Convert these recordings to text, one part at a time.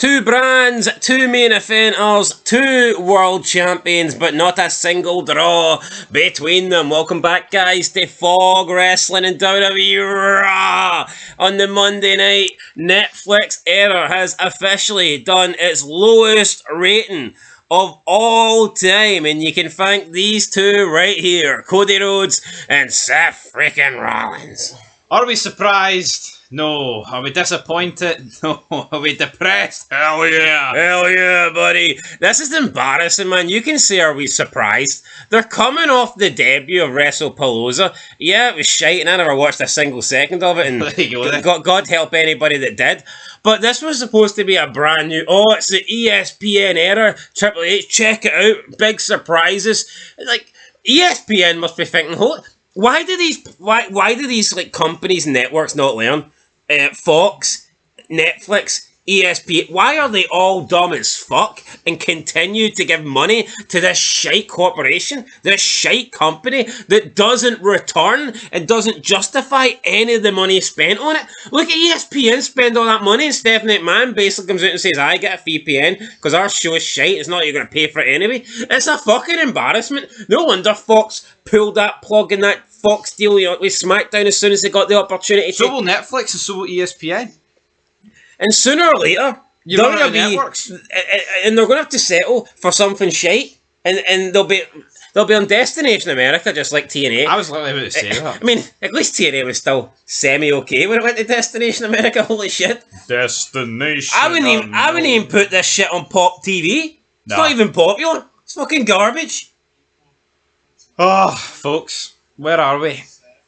Two brands, two main eventers, two world champions, but not a single draw between them. Welcome back, guys, to Fog Wrestling and WWE Raw. On the Monday night, Netflix Error has officially done its lowest rating of all time, and you can thank these two right here, Cody Rhodes and Seth freaking Rollins. Are we surprised? No. Are we disappointed? No. Are we depressed? Hell yeah. Hell yeah, buddy. This is embarrassing, man. You can say, are we surprised? They're coming off the debut of WrestlePalooza. Yeah, it was shite, and I never watched a single second of it, and God help anybody that did. But this was supposed to be a brand new, it's the ESPN era, Triple H, check it out, big surprises. Like, ESPN must be thinking, why do these like companies and networks not learn? Fox, Netflix, ESPN, why are they all dumb as fuck and continue to give money to this shite corporation, this shite company that doesn't return and doesn't justify any of the money spent on it? Look at ESPN spend all that money and Stephanie McMahon basically comes out and says, I get a VPN because our show is shite, it's not like you're going to pay for it anyway. It's a fucking embarrassment. No wonder Fox pulled that plug in that Fox deal with SmackDown as soon as they got the opportunity. So will Netflix and so will ESPN. And sooner or later, networks, and they're going to have to settle for something shite, and they'll be on Destination America just like TNA. I was literally about to say that. I mean, at least TNA was still semi-okay when it went to Destination America. Holy shit! Destination. I wouldn't even put this shit on Pop TV. It's not even popular. It's fucking garbage. Oh, folks, where are we?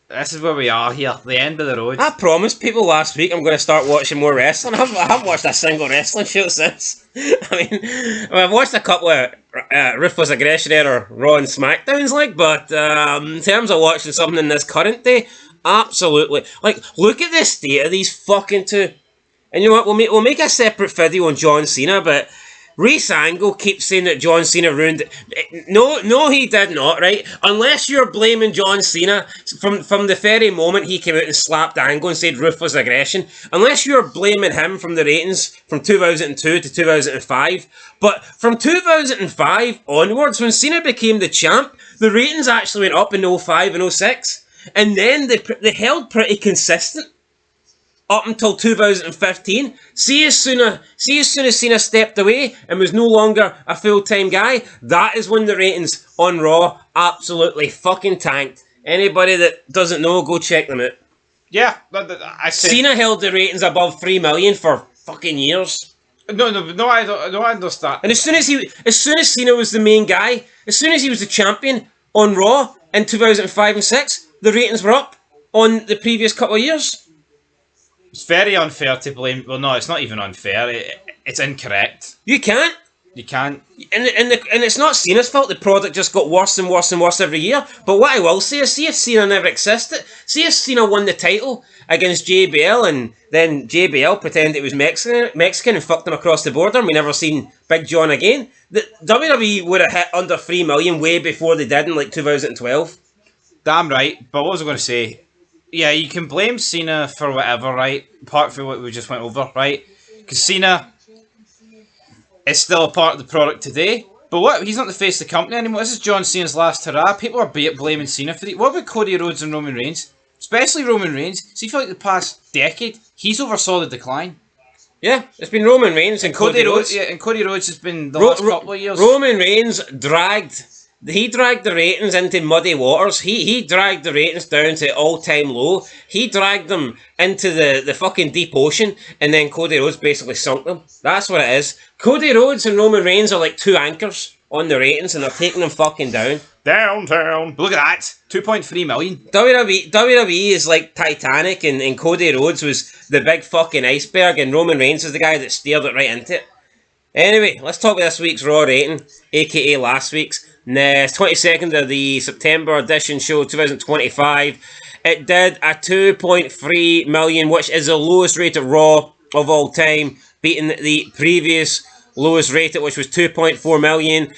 This is where we are here, the end of the road. I promised people last week I'm going to start watching more wrestling. I haven't watched a single wrestling show since. I've watched a couple of Ruthless Aggression Era Raw and SmackDowns, but in terms of watching something in this current day, absolutely. Like, look at the state of these fucking two. And you know what, we'll make a separate video on John Cena, but Reese Angle keeps saying that John Cena ruined it. No, he did not, right? Unless you're blaming John Cena from the very moment he came out and slapped Angle and said ruthless aggression. Unless you're blaming him from the ratings from 2002 to 2005. But from 2005 onwards, when Cena became the champ, the ratings actually went up in 05 and 06. And then they held pretty consistent up until 2015. See as soon as Cena stepped away and was no longer a full-time guy, that is when the ratings on Raw absolutely fucking tanked. Anybody that doesn't know, go check them out. Yeah, I said Cena held the ratings above 3 million for fucking years. No, I don't understand. And as soon as Cena was the main guy, as soon as he was the champion on Raw in 2005 and 6, the ratings were up on the previous couple of years. It's very unfair to blame. Well, no, it's not even unfair. It's incorrect. You can't. You can't. And it's not Cena's fault. The product just got worse and worse and worse every year. But what I will say is, see if Cena never existed. See if Cena won the title against JBL and then JBL pretended it was Mexican and fucked him across the border and we never seen Big John again. The WWE would have hit under 3 million way before they did in like 2012. Damn right. But what was I going to say? Yeah, you can blame Cena for whatever, right? Apart from what we just went over, right? Because Cena is still a part of the product today. But what? He's not the face of the company anymore. This is John Cena's last hurrah. People are blaming Cena for it. What about Cody Rhodes and Roman Reigns? Especially Roman Reigns. See, for like the past decade, he's oversaw the decline. Yeah, it's been Roman Reigns and Cody Rhodes. Yeah, and Cody Rhodes has been the last couple of years. Roman Reigns dragged the ratings into muddy waters. He dragged the ratings down to all-time low. He dragged them into the fucking deep ocean, and then Cody Rhodes basically sunk them. That's what it is. Cody Rhodes and Roman Reigns are like two anchors on the ratings, and they're taking them fucking down. Downtown. Look at that. 2.3 million. WWE is like Titanic, and Cody Rhodes was the big fucking iceberg, and Roman Reigns is the guy that steered it right into it. Anyway, let's talk about this week's Raw rating, aka last week's. 22nd of the September edition show 2025. It did a 2.3 million, which is the lowest rated Raw of all time, beating the previous lowest rated, which was 2.4 million.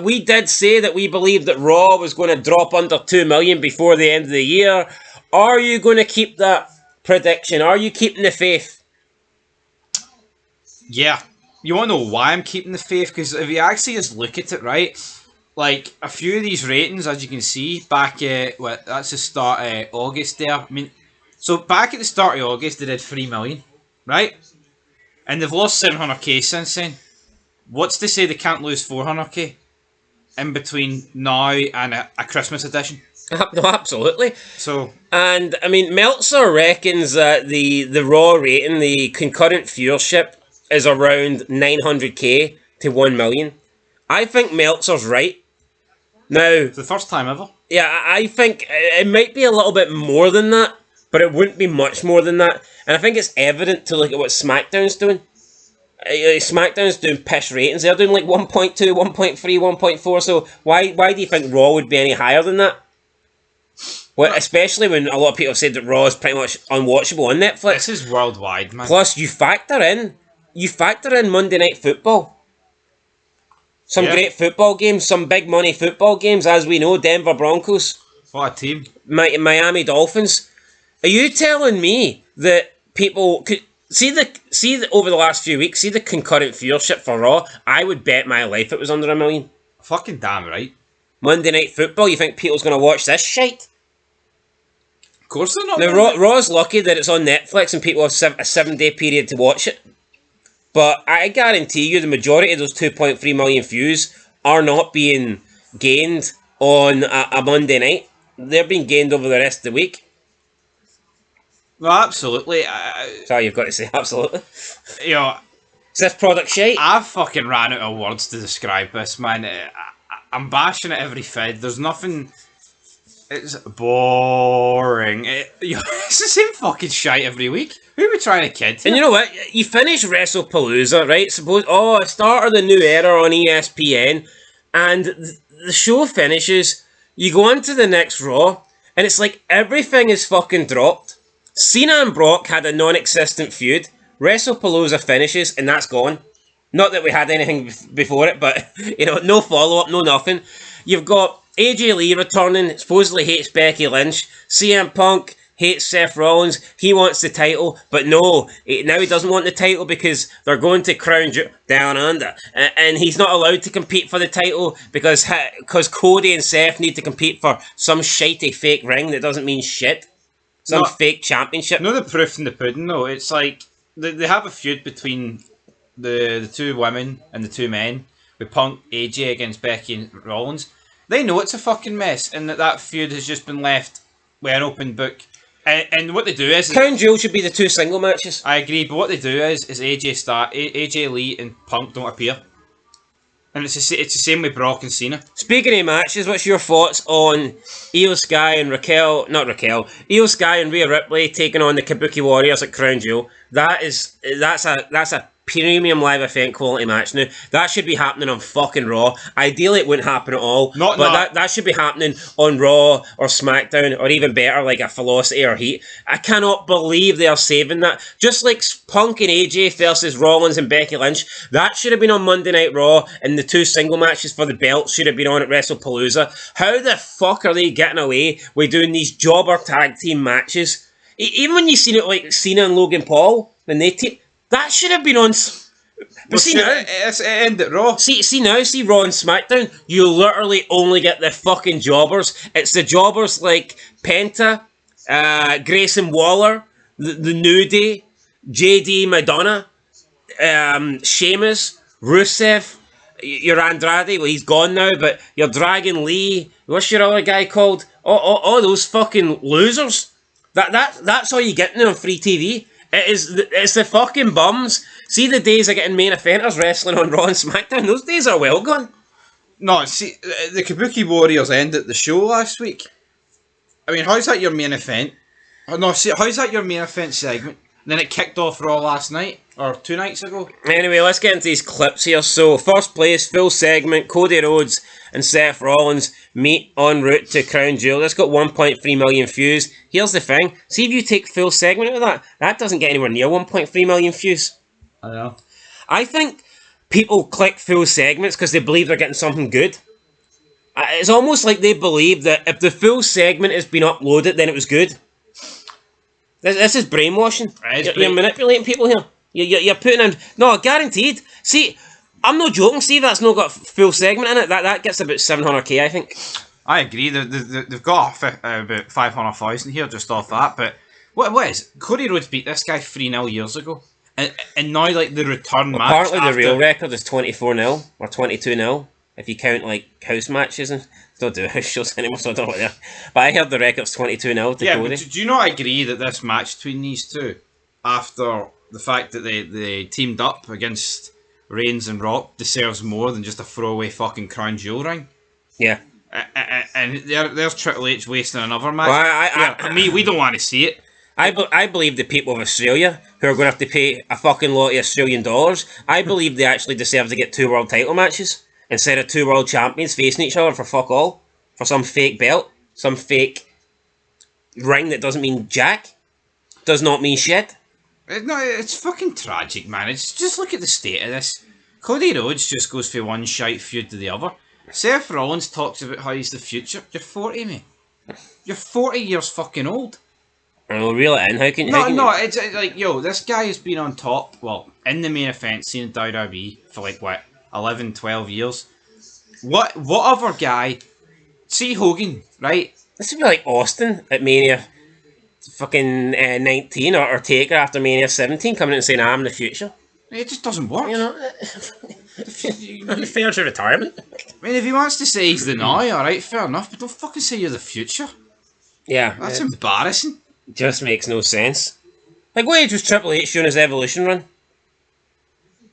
We did say that we believed that Raw was going to drop under 2 million before the end of the year. Are you going to keep that prediction? Are you keeping the faith? Yeah. You want to know why I'm keeping the faith? Because if you actually just look at it, right, like a few of these ratings, as you can see, back at that's the start of August there. I mean, so back at the start of August, they did 3 million, right? And they've lost 700k since then. What's to say they can't lose 400k in between now and a Christmas edition? No, absolutely. So, And I mean, Meltzer reckons that the raw rating, the concurrent viewership, is around 900k to 1 million. I think Meltzer's right. Now, for the first time ever. yeah, I think it might be a little bit more than that, but it wouldn't be much more than that. And I think it's evident to look at what SmackDown's doing. SmackDown's doing piss ratings. They're doing like 1.2, 1.3, 1.4. So why do you think Raw would be any higher than that? Well, especially when a lot of people have said that Raw is pretty much unwatchable on Netflix. This is worldwide, man. Plus, you factor in Monday Night Football. Some great football games, some big money football games, as we know, Denver Broncos. What a team. Miami Dolphins. Are you telling me that people could see the over the last few weeks, see the concurrent viewership for Raw? I would bet my life it was under 1 million. Fucking damn right. Monday Night Football, you think people's going to watch this shite? Of course they're not. Now, Raw's lucky that it's on Netflix and people have a 7-day period to watch it. But I guarantee you the majority of those 2.3 million views are not being gained on a Monday night. They're being gained over the rest of the week. Well, absolutely. Sorry, you've got to say absolutely. You know, Is this product shite? I've fucking ran out of words to describe this, man. I'm bashing at every fed. There's nothing... It's boring. It's the same fucking shite every week. Who are we trying to kid? And you know what? You finish WrestlePalooza, right? Start of the new era on ESPN, and the show finishes. You go on to the next Raw, and it's like everything is fucking dropped. Cena and Brock had a non-existent feud. WrestlePalooza finishes, and that's gone. Not that we had anything before it, but no follow-up, no nothing. You've got AJ Lee returning, supposedly hates Becky Lynch. CM Punk hates Seth Rollins. He wants the title, but no, now he doesn't want the title because they're going to Crown Jewel down under, and he's not allowed to compete for the title because Cody and Seth need to compete for some shitey fake ring that doesn't mean shit, some fake championship. No, the proof in the pudding, though. It's like they have a feud between the two women and the two men with Punk, AJ against Becky and Rollins. They know it's a fucking mess, and that feud has just been left with an open book. And what they do is... Crown Jewel should be the two single matches. I agree, but what they do is AJ Lee and Punk don't appear. And it's the same with Brock and Cena. Speaking of matches, what's your thoughts on Io Sky and Io Sky and Rhea Ripley taking on the Kabuki Warriors at Crown Jewel? That's a premium live event quality match. Now, that should be happening on fucking Raw. Ideally, it wouldn't happen at all. That should be happening on Raw or SmackDown, or even better, like a Velocity or Heat. I cannot believe they are saving that. Just like Punk and AJ versus Rollins and Becky Lynch, that should have been on Monday Night Raw, and the two single matches for the belt should have been on at WrestlePalooza. How the fuck are they getting away with doing these jobber tag team matches? Even when you seen it like Cena and Logan Paul, when they that should have been on. But it's ended Raw. See Raw and SmackDown. You literally only get the fucking jobbers. It's the jobbers like Penta, Grayson Waller, the New Day, JD Madonna, Sheamus, Rusev, your Andrade. Well, he's gone now, but your Dragon Lee. What's your other guy called? All those fucking losers. That's all you get now on free TV. It's the fucking bums. See the days of getting main eventers wrestling on Raw and SmackDown? Those days are well gone. No, see, the Kabuki Warriors ended the show last week. I mean, how's that your main event? How's that your main event segment? And then it kicked off Raw last night, or 2 nights ago. Anyway, let's get into these clips here. So, first place, full segment, Cody Rhodes and Seth Rollins meet en route to Crown Jewel. That's got 1.3 million views. Here's the thing. See if you take full segment of that doesn't get anywhere near 1.3 million views. I know. I think people click full segments because they believe they're getting something good. It's almost like they believe that if the full segment has been uploaded, then it was good. This is brainwashing. You're manipulating people here. You're putting in... No, guaranteed. See, I'm not joking, Steve. That's not got a full segment in it. That gets about 700k, I think. I agree. They've got about 500,000 here just off that. But what is Cody Rhodes beat this guy 3-0 years ago, and now like the return match. Apparently, the real record is 24-0 or 22-0 if you count like house matches and don't do house shows anymore. So I don't know what they're. But I heard the record's 22-0 to Cody. But do you not agree that this match between these two, after the fact that they teamed up against Reigns and Rock, deserves more than just a throwaway fucking crown jewel ring? Yeah. And there's Triple H wasting another match. Well, we don't want to see it. I believe the people of Australia who are going to have to pay a fucking lot of Australian dollars, I believe they actually deserve to get 2 world title matches instead of 2 world champions facing each other for fuck all. For some fake belt, some fake ring that doesn't mean jack, does not mean shit. No, it's fucking tragic, man. It's just look at the state of this. Cody Rhodes just goes from one shite feud to the other. Seth Rollins talks about how he's the future. You're 40, mate. You're 40 years fucking old. And we'll reel it in. How can It's like, yo, this guy has been on top, well, in the main event scene in WWE for like, what, 11, 12 years? What other guy, see Hogan, right? This would be like Austin at Mania fucking 19 or Taker after Mania 17 coming in and saying, I'm the future. It just doesn't work. You know, fair to retirement. I mean, if he wants to say he's the now, alright, fair enough, but don't fucking say you're the future. Yeah. That's embarrassing. Just makes no sense. Like, what age was Triple H doing his Evolution run?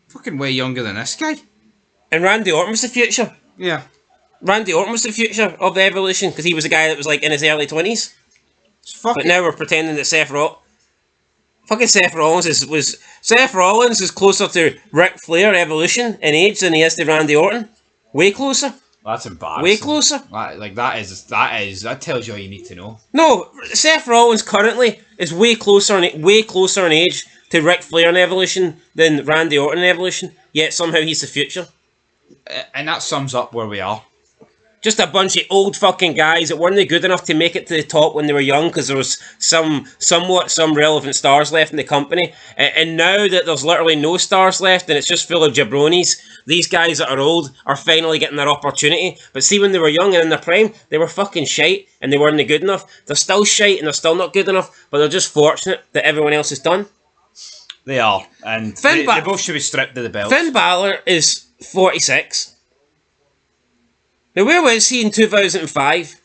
Fucking way younger than this guy. And Randy Orton was the future. Yeah. Randy Orton was the future of the Evolution because he was a guy that was like in his early 20s. But now we're pretending that Seth Rollins is closer to Ric Flair Evolution in age than he is to Randy Orton. Way closer. That's embarrassing. Way closer. That tells you all you need to know. No, Seth Rollins currently is way closer in age to Ric Flair in Evolution than Randy Orton in Evolution. Yet somehow he's the future. And that sums up where we are. Just a bunch of old fucking guys that weren't good enough to make it to the top when they were young because there was some relevant stars left in the company. And now that there's literally no stars left and it's just full of jabronis, these guys that are old are finally getting their opportunity. But see, when they were young and in their prime, they were fucking shite and they weren't good enough. They're still shite and they're still not good enough, but they're just fortunate that everyone else is done. They are. And they both should be stripped of the belt. Finn Balor is 46. Now, where was he in 2005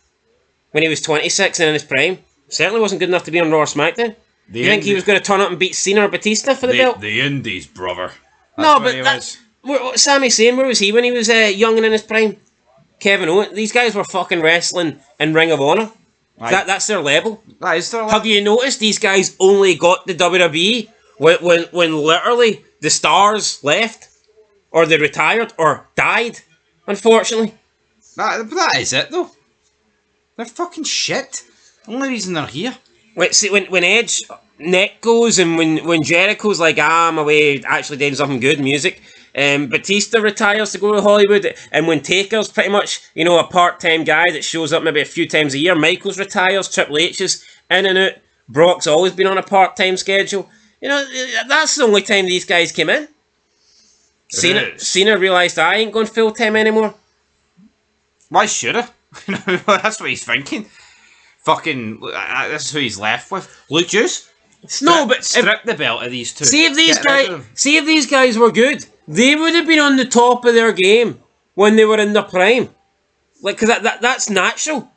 when he was 26 and in his prime? Certainly wasn't good enough to be on Raw or SmackDown. Do you think he was going to turn up and beat Cena or Batista for the belt? The Indies, brother. No, but what Sammy's saying, where was he when he was young and in his prime? Kevin Owens. These guys were fucking wrestling in Ring of Honor. That's their level. That is their level. Have you noticed these guys only got the WWE when literally the stars left? Or they retired or died, unfortunately. That is it, though. They're fucking shit. The only reason they're here. Wait, see, when Edge neck goes and when Jericho's like, I'm away actually doing something good, music, Batista retires to go to Hollywood, and when Taker's pretty much, a part-time guy that shows up maybe a few times a year, Michaels retires, Triple H is in and out, Brock's always been on a part-time schedule. That's the only time these guys came in. Cena realised I ain't going full-time anymore. Why should I? That's what he's thinking. Fucking, this is who he's left with. Luke Juice? Strip the belt of these two. See if these guys were good. They would have been on the top of their game when they were in their prime. Like, because that's natural.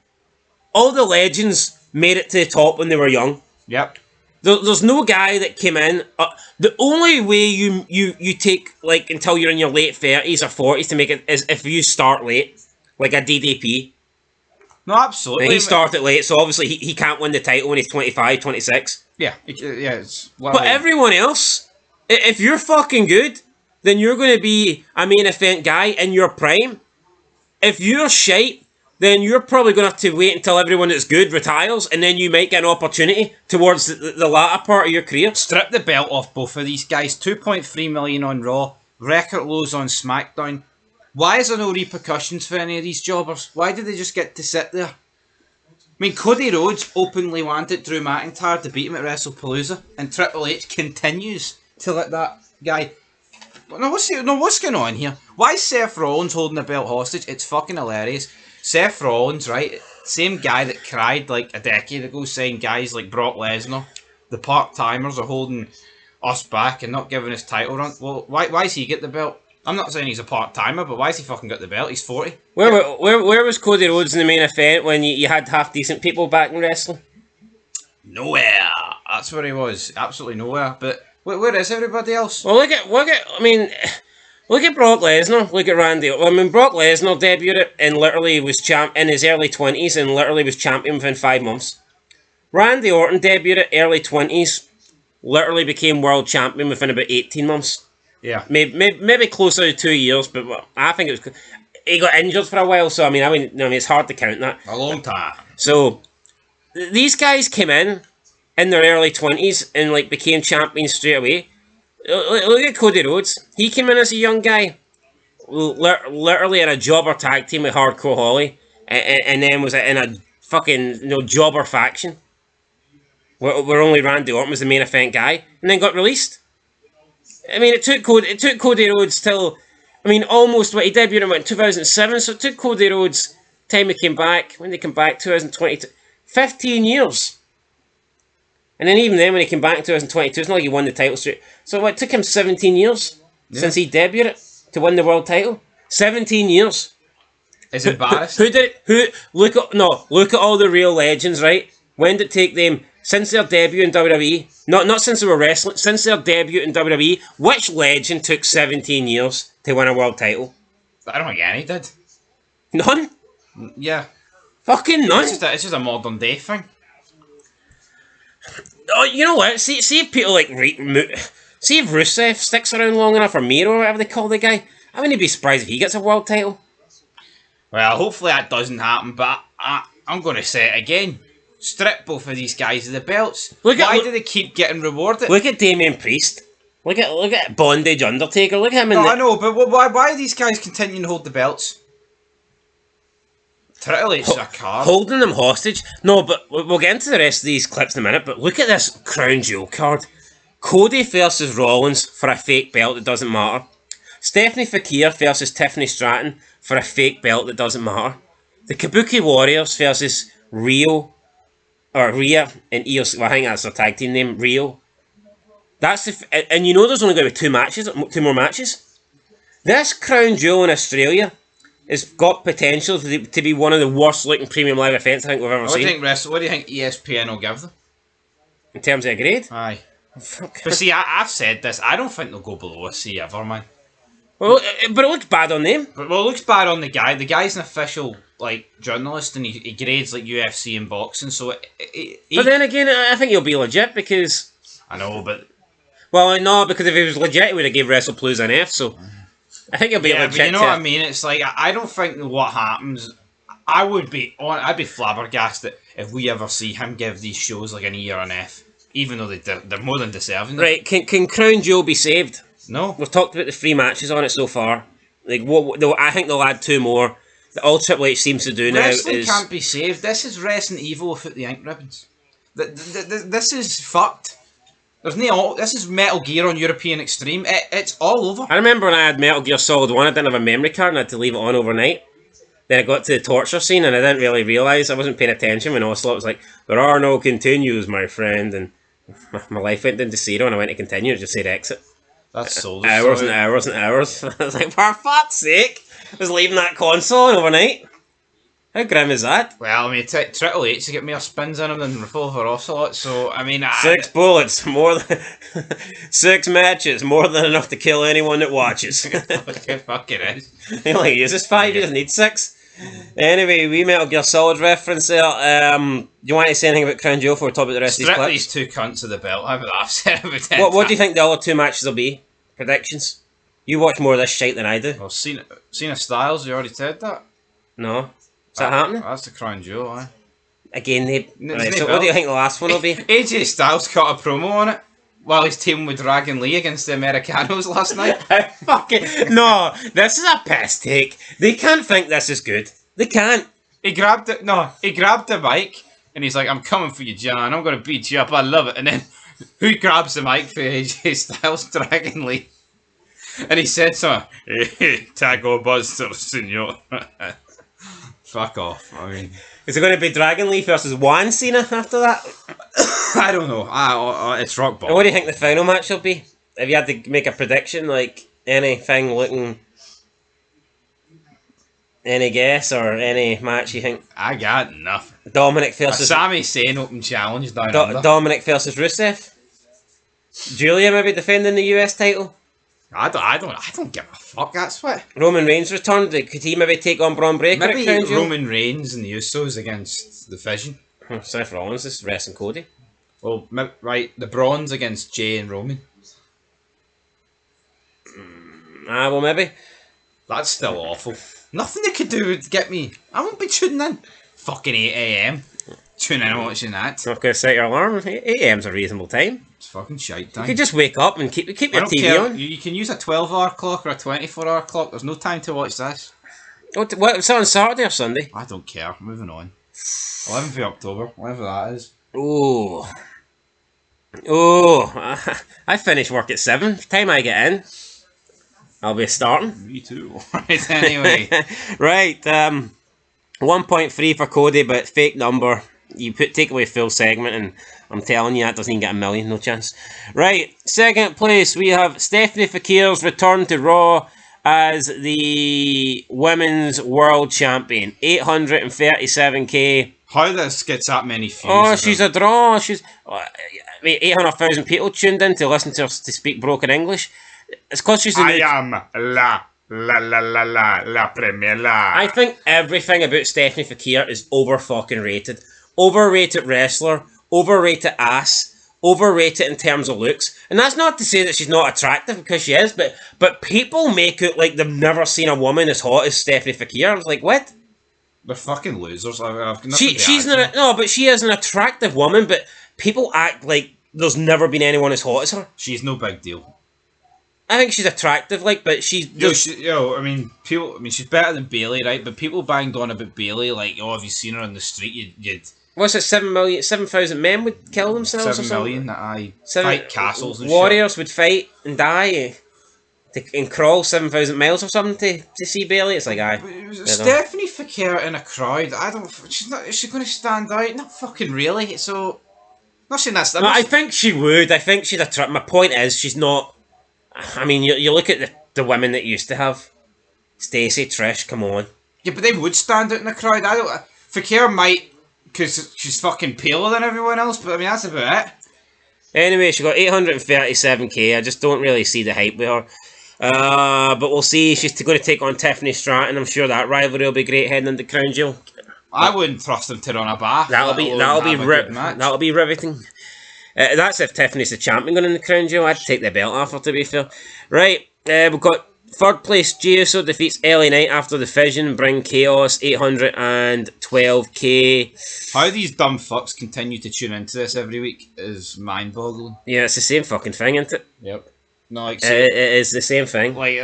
All the legends made it to the top when they were young. Yep. There's no guy that came in. The only way you take, like, until you're in your late 30s or 40s to make it is if you start late. Like a DDP. No, absolutely. And he started late, so obviously he can't win the title when he's 25, 26. Yeah, it's... But everyone else, if you're fucking good, then you're going to be a main event guy in your prime. If you're shite, then you're probably going to have to wait until everyone that's good retires, and then you might get an opportunity towards the latter part of your career. Strip the belt off both of these guys. 2.3 million on Raw, record lows on SmackDown. Why is there no repercussions for any of these jobbers? Why did they just get to sit there? I mean, Cody Rhodes openly wanted Drew McIntyre to beat him at WrestlePalooza, and Triple H continues to let that guy... No, what's going on here? Why is Seth Rollins holding the belt hostage? It's fucking hilarious. Seth Rollins, right? Same guy that cried like a decade ago saying guys like Brock Lesnar, the part-timers are holding us back and not giving us title run. Well, why does he get the belt? I'm not saying he's a part-timer, but why has he fucking got the belt? He's 40. Where was Cody Rhodes in the main event when you had half-decent people back in wrestling? Nowhere. That's where he was. Absolutely nowhere. But where is everybody else? Well, look at Brock Lesnar. Look at Randy. I mean, Brock Lesnar debuted and literally was champ in his early 20s and literally was champion within 5 months. Randy Orton debuted early 20s, literally became world champion within about 18 months. Yeah. Maybe closer to 2 years, but I think it was... He got injured for a while, so I mean, it's hard to count that. A long time. So, these guys came in their early 20s and like became champions straight away. Look at Cody Rhodes. He came in as a young guy, literally in a jobber tag team with Hardcore Holly, and then was in a fucking jobber faction where only Randy Orton was the main event guy, and then got released. I mean, it took Cody Rhodes till, I mean, almost what he debuted in 2007. So it took Cody Rhodes time he came back. When they came back, 2022, 15 years. And then even then, when he came back in 2022, it's not like he won the title straight. So it took him 17 years since he debuted to win the world title. 17 years. It's embarrassed. Look at all the real legends, right? When did it take them since their debut in WWE? Not since they were wrestling. Since their debut in WWE, which legend took 17 years to win a world title? I don't think any did. None. Yeah. Fucking none. It's just a modern day thing. Oh, you know what? See if people like... See if Rusev sticks around long enough, or Miro, or whatever they call the guy. I wouldn't be surprised if he gets a world title. Well, hopefully that doesn't happen, but I'm going to say it again. Strip both of these guys of the belts. Why do they keep getting rewarded? Look at Damian Priest. Look at Bondage Undertaker. Look at him. I know, but why are these guys continuing to hold the belts? Triple H is a card. Holding them hostage. No, but we'll get into the rest of these clips in a minute. But look at this Crown Jewel card. Cody versus Rollins for a fake belt that doesn't matter. Stephanie Fakir versus Tiffany Stratton for a fake belt that doesn't matter. The Kabuki Warriors versus Rhea and Io. Well, I think that's their tag team name, Rio. That's and you know there's only going to be two more matches. This Crown Jewel in Australia has got potential to be one of the worst looking premium live events I think we've ever seen. What do you think ESPN will give them? In terms of a grade? Aye. But see, I've said this. I don't think they'll go below a C ever, man. Well, but it looks bad on them. It looks bad on the guy. The guy's an official journalist, and he grades like UFC and boxing. So, but then again, I think he'll be legit because I know, but no, because if he was legit, he would have gave WrestlePalooza an F. So I think he'll be legit. But you know what I mean? It's like I don't think what happens. I'd be flabbergasted if we ever see him give these shows like an E or an F, even though they're more than deserving. Right? Can Crown Jewel be saved? No. We've talked about the 3 matches on it so far. Like I think they'll add 2 more. All Triple H seems to do Wrestling now is... can't be saved. This is Resident Evil without the ink ribbons. This is fucked. This is Metal Gear on European Extreme. It's all over. I remember when I had Metal Gear Solid 1, I didn't have a memory card and I had to leave it on overnight. Then I got to the torture scene and I didn't really realise, I wasn't paying attention when Ocelot was like, there are no continues, my friend. And my life went into zero and I went to continue, it just said exit. That's so hours and hours and hours. I was like, for fuck's sake! I was leaving that console on overnight. How grim is that? Well, I mean, Triple H to get more spins in him than Revolver Ocelot, so, I mean... 6 bullets, more than... 6 matches, more than enough to kill anyone that watches. Fuck it is. He only uses 5, he doesn't need 6. Anyway, we Metal Gear Solid reference there. Do you want to say anything about Crown Jewel before we talk about the rest of these clips? These 2 cunts of the belt, I've said about 10 What do you think the other 2 matches will be? Predictions? You watch more of this shite than I do. Well, Cena Styles, you already said that? No. Is that happening? That's the Crown Jewel, aye. Again, right, so what do you think the last one will be? AJ Styles cut a promo on it while he's teaming with Dragon Lee against the Americanos last night. Fucking no, this is a piss take. They can't think this is good. They can't. He grabbed the mic and he's like, I'm coming for you, John. I'm going to beat you up. I love it. And then Who grabs the mic for AJ Styles Dragon Lee? And he said so. Hey, Taco Buster, senor. Fuck off. I mean, Is it going to be Dragon Lee versus Juan Cena after that? I don't know. It's rock What bottom. do you think the final match will be? If you had to make a prediction, like anything looking, any guess or any match you think? I got nothing. Dominic A versus Sami Zayn open challenge down under. Dominic versus Rusev. Julia maybe defending the US title. I don't give a fuck. That's what. Roman Reigns returned. Could he maybe take on Braun Breaker? Maybe at Crown Jewel? Roman Reigns and the Usos against the Fission. Seth Rollins is wrestling Cody. Well, right, the Brawns against Jay and Roman. Well maybe. That's still awful. Nothing they could do would get me. I won't be tuning in. Fucking 8 a.m. Tuning in and watching that. Not going to set your alarm. 8 a.m.'s a reasonable time. It's fucking shite You time. could just wake up and keep I your don't TV care. on. You can use a 12-hour clock or a 24-hour clock. There's no time to watch this. What's on Saturday or Sunday? I don't care. Moving on. 11th of October, whatever that is. Oh, I finish work at 7. Time I get in, I'll be starting. Me too. Right, anyway. Right, 1.3 for Cody, but fake number. You take away full segment, and I'm telling you, that doesn't even get a million, no chance. Right, second place, we have Stephanie Fakir's return to Raw as the Women's World Champion. 837k. How this gets that many views? Oh, she's a draw. She's 800,000 people tuned in to listen to her to speak broken English. It's because she's the new... am la premier la. I think everything about Stephanie Fakir is over fucking rated. Overrated wrestler, overrated ass, overrated in terms of looks. And that's not to say that she's not attractive, because she is, but people make it like they've never seen a woman as hot as Stephanie Fakir. I was like, what? They're fucking losers. I've nothing She's not no, but she is an attractive woman, but people act like there's never been anyone as hot as her. She's no big deal. I think she's attractive, like, but she's I mean, she's better than Bailey, right? But people banged on about Bailey, like, oh, have you seen her on the street? You'd what's it? 7,000 men would kill themselves. 7 or something? million that I 7 fight castles and warriors would fight and die and crawl 7,000 miles or something to see Bailey. It's like shit. Stephanie Fakir in a crowd. I don't. She's not. Is she going to stand out? Not fucking really. So, not saying that's. No, I think she would. I think she's my point is she's not. I mean, you look at the women that used to have Stacey, Trish. Come on. Yeah, but they would stand out in the crowd. I don't. Fakir might, because she's fucking paler than everyone else. But I mean, that's about it. Anyway, she got 837k. I just don't really see the hype with her. But we'll see. She's going to take on Tiffany Stratton. I'm sure that rivalry will be great heading into Crown Jewel. I wouldn't trust them to run a bath. That'll be riveting. That's if Tiffany's the champion going in the Crown Jewel. I'd take the belt off her, to be fair. Right, we've got third place. Jey Uso defeats LA Knight after the Fission. Bring Chaos 812k. How these dumb fucks continue to tune into this every week is mind-boggling. Yeah, it's the same fucking thing, isn't it? Yep. No, like, It is the same thing. like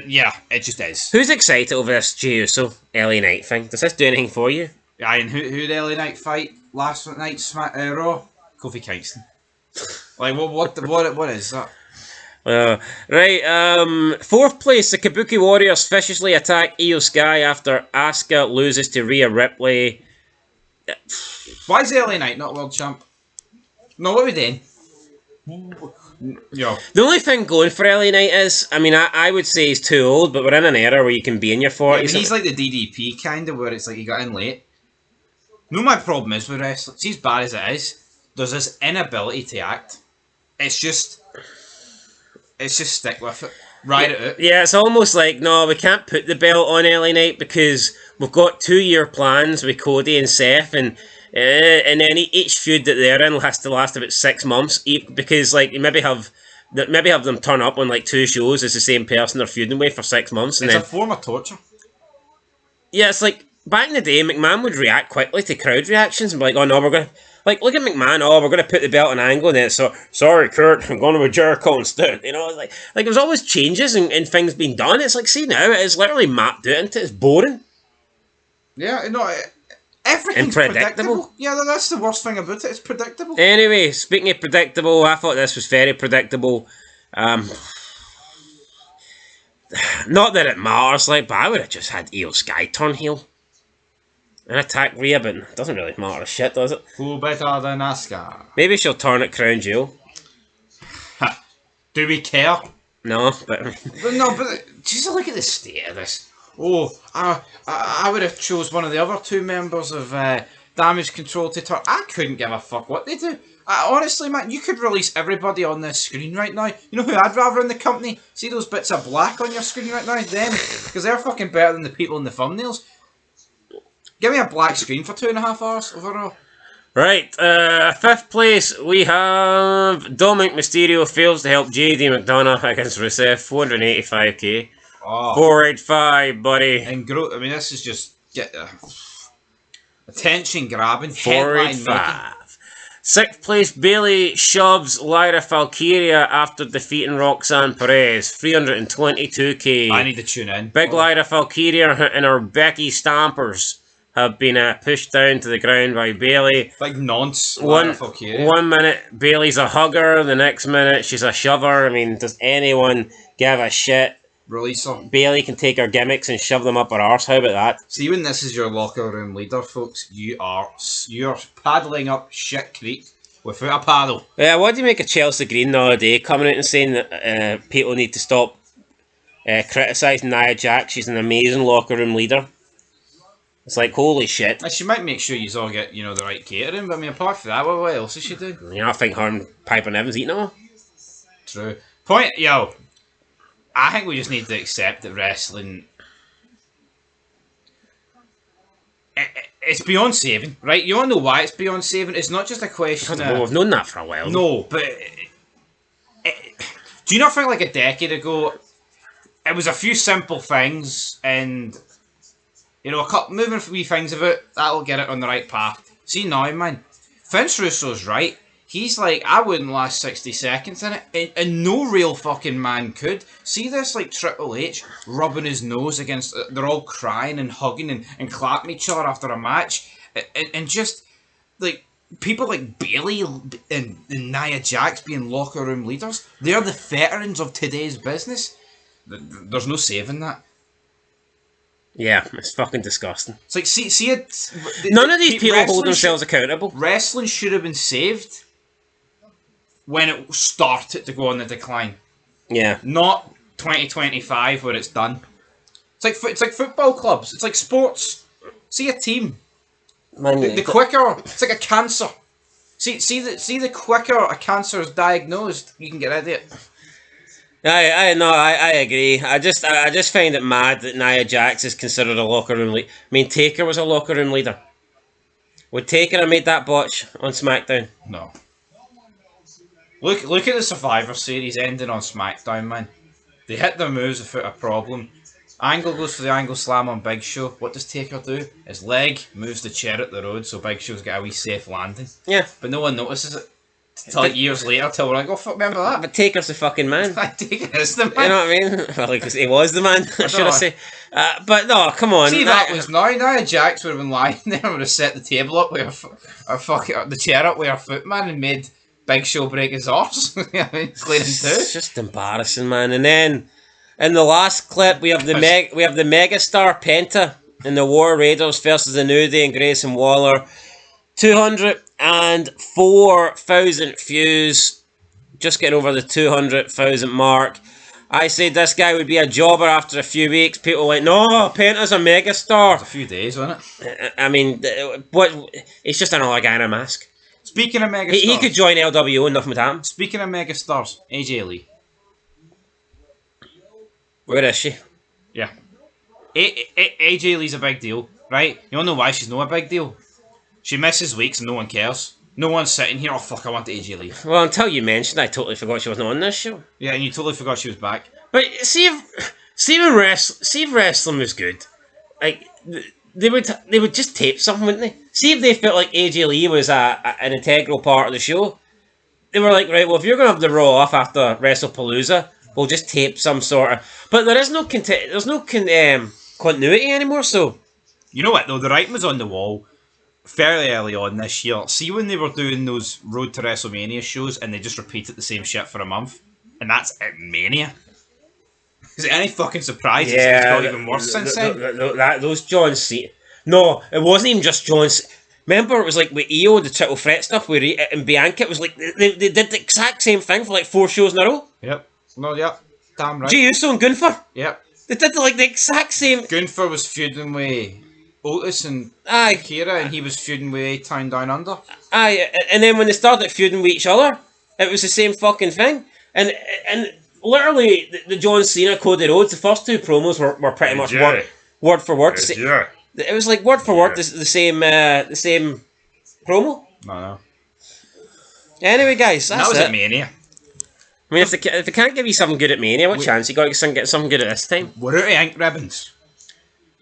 yeah, it just is. Who's excited over this Jey Uso LA Knight thing? Does this do anything for you? Yeah, and who did LA Knight fight last night's Raw? Kofi Kingston. Like what is that? Right, fourth place, the Kabuki Warriors viciously attack Io Sky after Asuka loses to Rhea Ripley. Why is LA Knight not world champ? No, what are we doing? Yo. The only thing going for LA Knight is, I mean, I would say he's too old, but we're in an era where you can be in your 40s. Yeah, but he's like the DDP kind of, where it's like he got in late. No, my problem is with wrestling, it's as bad as it is, there's this inability to act. It's just stick with it. Ride it out. Yeah, it's almost like, no, we can't put the belt on LA Knight because we've got 2-year plans with Cody and Seth, and then each feud that they're in has to last about 6 months, because like maybe have them turn up on like 2 shows as the same person they're feuding with for 6 months, and it's then a form of torture. Yeah, it's like back in the day, McMahon would react quickly to crowd reactions and be like, "Oh no, we're gonna." Like, look at McMahon, we're going to put the belt on Angle, and then so, sorry, Kurt, I'm going with Jericho instead. You know, like there's always changes and things being done. It's like, see now, it's literally mapped out into it's boring. Yeah, no, Everything's predictable. predictable. Yeah, that's the worst thing about it. It's predictable. Anyway, speaking of predictable, I thought this was very predictable. Not that it matters, like, but I would have just had Io Sky turn heel and attack Rhea, but it doesn't really matter shit, does it? Who better than Asuka? Maybe she'll turn at Crown Jewel. Do we care? No, but Just look at the state of this. Oh, I would have chose one of the other two members of Damage Control to turn. I couldn't give a fuck what they do. Honestly, man, you could release everybody on this screen right now. You know who I'd rather in the company? See those bits of black on your screen right now? Them. Because they're fucking better than the people in the thumbnails. Give me a black screen for 2.5 hours overall. Right, 5th place, we have Dominic Mysterio fails to help JD McDonough against Rusev, 485k. Oh. 485, buddy. And I mean, this is just attention grabbing. 485. 6th place, Bayley shoves Lyra Valkyria after defeating Roxanne Perez, 322k. I need to tune in. Big Lyra Valkyria and her Becky Stampers have been pushed down to the ground by Bayley. Like nonce. 1 minute, Bayley's a hugger. The next minute, she's a shover. I mean, does anyone give a shit? Release her. Bayley can take her gimmicks and shove them up her arse. How about that? See, when this is your locker room leader, folks, you're paddling up shit creek without a paddle. Yeah, what do you make of Chelsea Green the other day coming out and saying that people need to stop criticising Nia Jax? She's an amazing locker room leader. It's like, holy shit. She might make sure you all get, the right catering, but I mean, apart from that, what else does she do? I think her and Piper Niven's eating her. True. I think we just need to accept that wrestling... It's beyond saving, right? You all know why it's beyond saving. It's not just a question of... We've known that for a while. No, but... do you not think like a decade ago, it was a few simple things and... a couple moving wee things about that'll get it on the right path. See now, man, Vince Russo's right. He's like, I wouldn't last 60 seconds in it, and no real fucking man could. See this like Triple H rubbing his nose against. They're all crying and hugging and clapping each other after a match, and just like people like Bayley and Nia Jax being locker room leaders. They're the veterans of today's business. There's no saving that. Yeah, it's fucking disgusting. It's like, see it. None of these people hold themselves accountable. Wrestling should have been saved when it started to go on the decline. Yeah. Not 2025 where it's done. It's like football clubs. It's like sports. See a team. Man, the quicker, it's like a cancer. See the quicker a cancer is diagnosed, you can get rid of it. I agree. I just find it mad that Nia Jax is considered a locker room leader. I mean, Taker was a locker room leader. Would Taker have made that botch on SmackDown? No. Look at the Survivor Series ending on SmackDown, man. They hit their moves without a problem. Angle goes for the angle slam on Big Show. What does Taker do? His leg moves the chair at the road, so Big Show's got a wee safe landing. Yeah. But no one notices it. Till like years later, till we're like, oh fuck, remember that? But Taker's the fucking man. Taker is the man. You know what I mean? Well, because he was the man, should I say. But no, come on. See, that was now. Nia Jax would have been lying there and would have set the table up with the chair up with her foot, man, and made Big Show break his arse. I mean, clean him too. It's just embarrassing, man. And then in the last clip, we have the megastar Penta in the War Raiders versus the New Day and Grayson Waller. 204,000 views. Just getting over the 200,000 mark. I said this guy would be a jobber after a few weeks. People went, no, Penta's a megastar. It's a few days, wasn't it? I mean, what? He's just another guy in a mask. Speaking of megastars, he could join LWO and nothing would happen. Speaking of megastars, AJ Lee. Where is she? Yeah. AJ Lee's a big deal, right? You don't know why she's not a big deal. She misses weeks and no one cares. No one's sitting here, oh fuck, I want AJ Lee. Well, until you mentioned, I totally forgot she wasn't on this show. Yeah, and you totally forgot she was back. But see if wrestling was good, like they would just tape something, wouldn't they? See if they felt like AJ Lee was an integral part of the show. They were like, right, well, if you're gonna have the Raw off after WrestlePalooza, we'll just tape some sort of. But there is no continuity anymore. So you know what though, the writing was on the wall. fairly early on this year. See when they were doing those Road to WrestleMania shows and they just repeated the same shit for a month, and that's at Mania. Is it any fucking surprise it's got even worse since then? Those John Cena. No, it wasn't even just John Cena. Remember, it was like with EO, the triple threat stuff, where and Bianca, it was like they did the exact same thing for like 4 shows in a row. Yep. No, yep. Damn right. Jey Uso and Gunther. Yep. They did like the exact same. Gunther was feuding with Otis and Akira, and he was feuding with A-Town Down Under. Aye, and then when they started feuding with each other, it was the same fucking thing. And literally, the John Cena, Cody Rhodes, the first 2 promos were pretty much word for word. It was like word for word the same promo. No. Anyway, guys, that's that was it. at Mania. I mean, if they can't give you something good at Mania, what chance you got to get something good at this time? We're out of ink ribbons.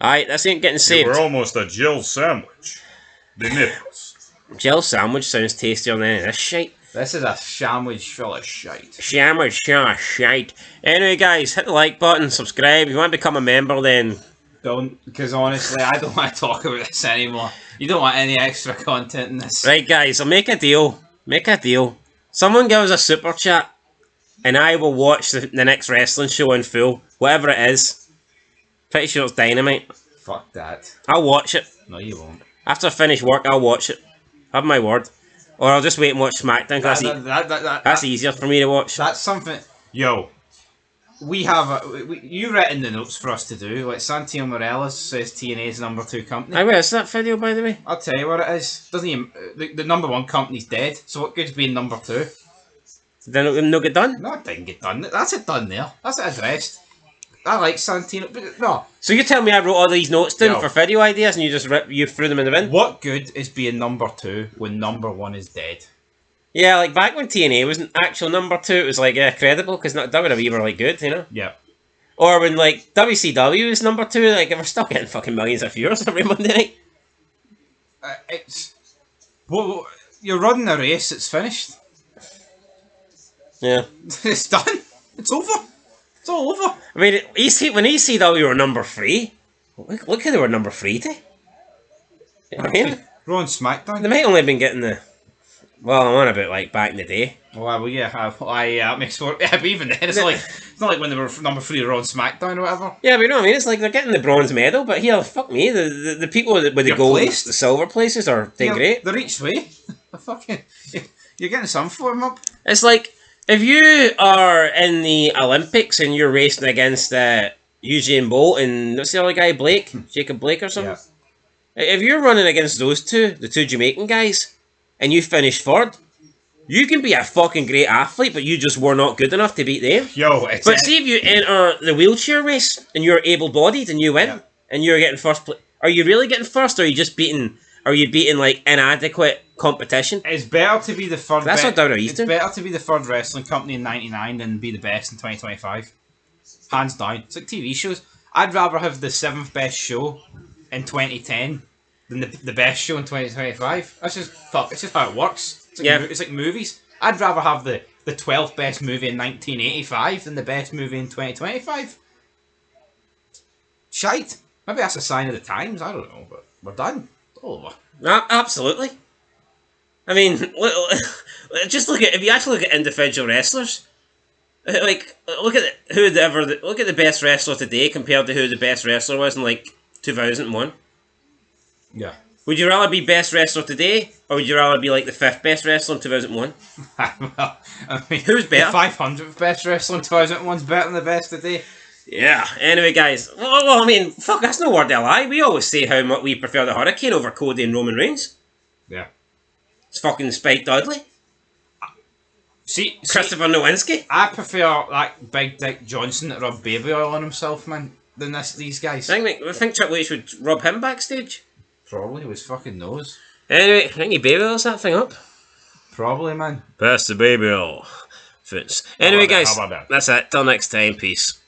Aye, this ain't getting saved. We're almost a Jill sandwich. The nipples. Jill sandwich sounds tastier than any of this shite. This is a sandwich full of shite. Sandwich full of shite. Anyway, guys, hit the like button, subscribe. If you want to become a member, then... Don't, because honestly, I don't want to talk about this anymore. You don't want any extra content in this. Right, guys, I'll make a deal. Make a deal. Someone give us a super chat, and I will watch the next wrestling show in full. Whatever it is. Pretty sure it's Dynamite. Fuck that. I'll watch it. No, you won't. After I finish work, I'll watch it. Have my word. Or I'll just wait and watch SmackDown. That's easier for me to watch. That's something... Yo. We have you written the notes for us to do. Like Santino Morales says TNA's number 2 company. Where is that video, by the way? I'll tell you what it is. Doesn't even the number 1 company's dead. So what good's being number 2? Did it not get done? No, it didn't get done. That's it done there. That's it addressed. I like Santino, but no. So you tell me I wrote all these notes down for video ideas, and you threw them in the bin? What good is being number 2 when number 1 is dead? Yeah, like back when TNA wasn't actual number 2, it was like credible because WWE were like good, you know. Yeah. Or when like WCW was number 2, like they were still getting fucking millions of viewers every Monday night. It's well, you're running a race. It's finished. Yeah. It's done. It's over. It's all over. I mean, when ECW were number 3, look who they were number 3 to. You know what I mean? Raw and SmackDown. They might only have been getting the... Well, I'm on about like back in the day. Well, yeah, that makes more... Yeah, but even then, it's not like when they were number 3 Raw and SmackDown or whatever. Yeah, but you know what I mean? It's like they're getting the bronze medal, but here, fuck me, the people with the gold, the silver places are doing great. They're each way. You're getting some for them up. It's like, if you are in the Olympics and you're racing against Usain Bolt and what's the other guy, Blake? Jacob Blake or something? Yeah. If you're running against those two, the 2 Jamaican guys, and you finish 3rd, you can be a fucking great athlete, but you just were not good enough to beat them. But see if you enter the wheelchair race and you're able-bodied and you win, and you're getting 1st place, are you really getting 1st, or are you just beating? Are you beating like inadequate competition? It's better to be the 3rd. That's what WWE It's better to be the 3rd wrestling company in '99 than be the best in 2025. Hands down. It's like TV shows. I'd rather have the 7th best show in 2010 than the best show in 2025. That's just fuck. It's just how it works. It's like movies. I'd rather have the 12th best movie in 1985 than the best movie in 2025. Shite. Maybe that's a sign of the times. I don't know, but we're done. It's all over. Absolutely. I mean, just if you actually look at individual wrestlers, like look at the best wrestler today compared to who the best wrestler was in like 2001. Yeah. Would you rather be best wrestler today, or would you rather be like the 5th best wrestler in 2001? Well, I mean, who's better? The 500th best wrestler in 2001's better than the best today. Yeah. Anyway, guys. Well, I mean, fuck. That's no word to lie. We always say how much we prefer the Hurricane over Cody and Roman Reigns. Yeah. It's fucking Spike Dudley. See, Christopher Nowinski. I prefer that Big Dick Johnson that rubbed baby oil on himself, man, than these guys. I think Triple H would rub him backstage. Probably with his fucking nose. Anyway, I think he baby oils that thing up. Probably, man. Pass the baby oil. Fits. Anyway, guys, that's it. Till next time. Peace.